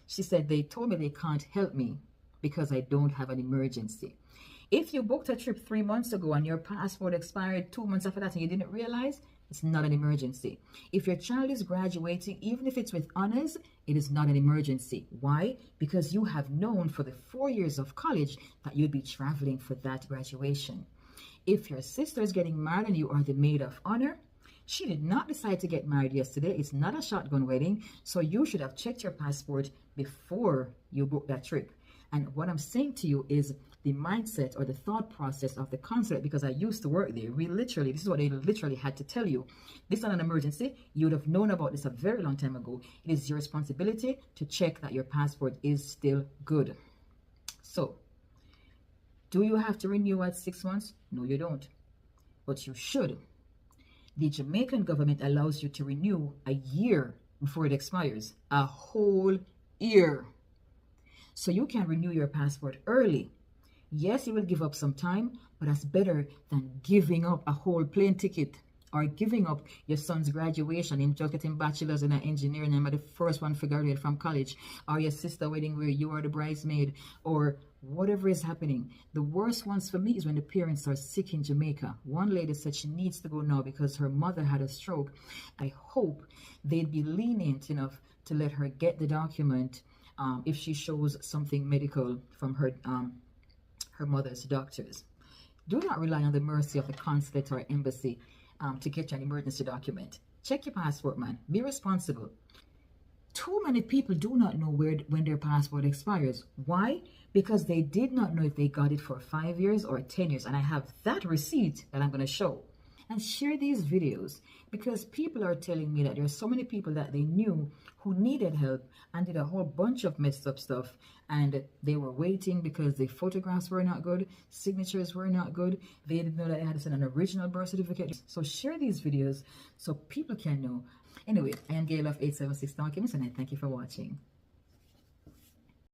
She said, they told me they can't help me because I don't have an emergency. If you booked a trip 3 months ago and your passport expired 2 months after that and you didn't realize, it's not an emergency. If your child is graduating, even if it's with honors, it is not an emergency. Why? Because you have known for the 4 years of college that you'd be traveling for that graduation. If your sister is getting married and you are the maid of honor, she did not decide to get married yesterday. It's not a shotgun wedding, so you should have checked your passport before you booked that trip. And what I'm saying to you is the mindset or the thought process of the consulate, because I used to work there. This is what they literally had to tell you. This is not an emergency. You would have known about this a very long time ago. It is your responsibility to check that your passport is still good. So, do you have to renew at 6 months? No, you don't. But you should. The Jamaican government allows you to renew a year before it expires. A whole year. So you can renew your passport early. Yes, you will give up some time, but that's better than giving up a whole plane ticket or giving up your son's graduation, him just getting bachelor's in engineering and I'm the first one to graduate from college, or your sister wedding where you are the bridesmaid, or whatever is happening. The worst ones for me is when the parents are sick in Jamaica. One lady said she needs to go now because her mother had a stroke. I hope they'd be lenient enough to let her get the document if she shows something medical from her mother's doctors. Do not rely on the mercy of the consulate or embassy to get you an emergency document. Check your passport, man. Be responsible. Too many people do not know when their passport expires. Why? Because they did not know if they got it for 5 years or 10 years. And I have that receipt that I'm going to show. And share these videos because people are telling me that there's so many people that they knew who needed help and did a whole bunch of messed up stuff, and they were waiting because the photographs were not good, signatures were not good, they didn't know that they had to send an original birth certificate. So share these videos so people can know. Anyway, I am Gail of 876 Documents and I thank you for watching.